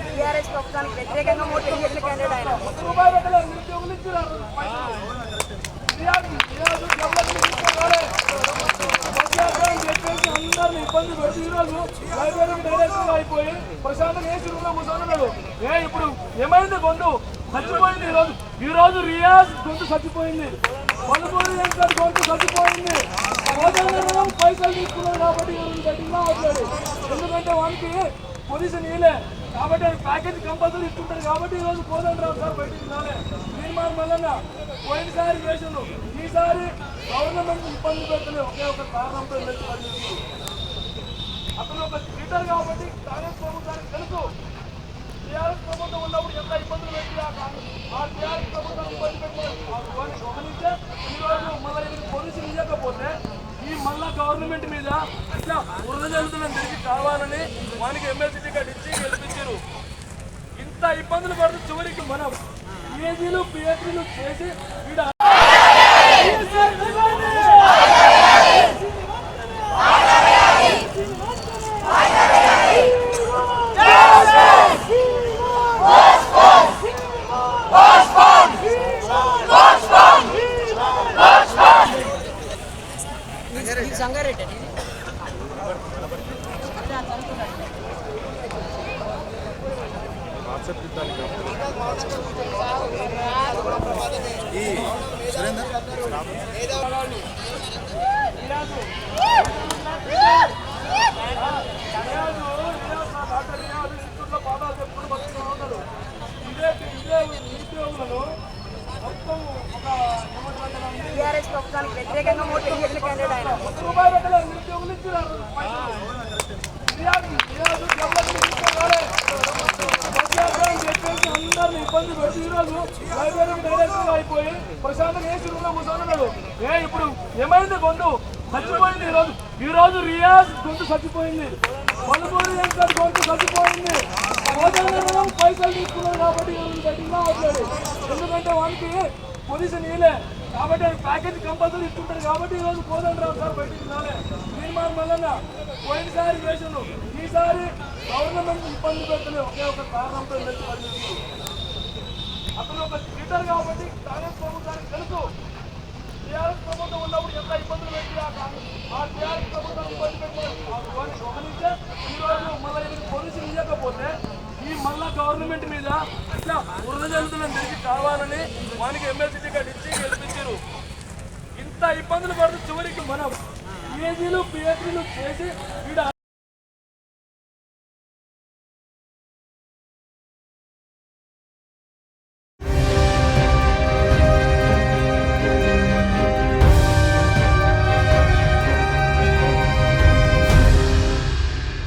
TRS ప్రభుత్వానికి వ్యతిరేకంగా voting చేసిన క్యాండిడేట్ ఆయన. అందరిని ఇబ్బంది పెట్టి ఈరోజు లైబ్రరీకి డైరెక్టర్ అయిపోయి ప్రశాంతంగా ఏసీ రూమ్ లో కూర్చొని ఇప్పుడు ఏమైంది గొంతు చచ్చిపోయింది. ఈరోజు రియాజ్ గొంతు చచ్చిపోయింది, పలువురు గొంతు చచ్చిపోయింది. పైసలు తీసుకున్నాడు కాబట్టి గట్టిగా అవుతాడు. ఎందుకంటే వానికి పొజిషన్ ఇలే కాబట్టి ప్యాకేజ్ కంపల్సరీ ఇస్తుంటారు కాబట్టి ఈరోజు కోదండ రావు సార్ బయటికి రాలే. తీర్మానం వల్ల పోయినసారి చేసిండు, ఈసారి గవర్నమెంట్ ఇబ్బంది పెట్టలే. ఒకే ఒక కారణంతో అతను ఒక లీడర్ కాబట్టి కాంగ్రెస్ ప్రభుత్వానికి తెలుసు టీఆర్ఎస్ ప్రభుత్వం ఉన్నప్పుడు ఎంత ఇబ్బందులు పెట్టి ఆ టీఆర్ఎస్ ప్రభుత్వం ఇబ్బంది పెట్టి గమనించే ఈరోజు మళ్ళీ పొజిషన్ ఇవ్వకపోతే ఈ మళ్ళా గవర్నమెంట్ మీద ఇట్లా వృధ జంతువులను తిరిగి కావాలని వానికి ఎమ్మెల్సీ టికెట్ ఇచ్చి గెలిపించారు. ఇంత ఇబ్బందులు పడుతూ చివరికి మనం పిహెచ్డీలు పిహెచ్డీలు చేసి సంగారెడ్డి టీఆర్ఎస్ ప్రభుత్వానికి వ్యతిరేకంగా ఓటింగ్ చేసిన క్యాండిడేట్ ఆయన. అందరిని ఇబ్బంది పెట్టి ఈరోజు లైబ్రరీకి డైరెక్టర్ అయిపోయి ప్రశాంతంగా ఏసీ రూమ్ లో కూర్చొని ఇప్పుడు ఏమైంది గొంతు చచ్చిపోయింది. ఈరోజు రియాజ్ గొంతు చచ్చిపోయింది, పలువురు గొంతు చచ్చిపోయింది. పైసలు తీసుకున్నాడు కాబట్టి గట్టిగా అవుతాడు. ఎందుకంటే వానికి పొజిషన్ ఇలే కాబట్టి ప్యాకేజ్ కంపల్సరీ ఇస్తుంటారు కాబట్టి ఈరోజు కోదండ రావు సార్ బయటికి రాలే. తీర్మానం వల్ల పోయినసారి చేసిండు, ఈసారి గవర్నమెంట్ ఇబ్బంది పెట్టలే. ఒకే ఒక కారణంతో అతను ఒక లీడర్ కాబట్టి కాంగ్రెస్ ప్రభుత్వానికి తెలుసు టీఆర్ఎస్ ప్రభుత్వం ఉన్నప్పుడు ఎంత ఇబ్బందులు పెట్టి ఆ టీఆర్ఎస్ ప్రభుత్వం ఇబ్బంది పెట్టి గమనించే ఈరోజు మళ్ళీ పొజిషన్ ఇవ్వకపోతే ఈ మళ్ళా గవర్నమెంట్ మీద ఇట్లా వృధ జంతువులను తిరిగి కావాలని వానికి ఎమ్మెల్సీ టికెట్ ఇచ్చి గెలిపించారు. ఇంత ఇబ్బందులు పడుతూ చివరికి మనం పిహెచ్డీలు పిహెచ్డీలు చేసి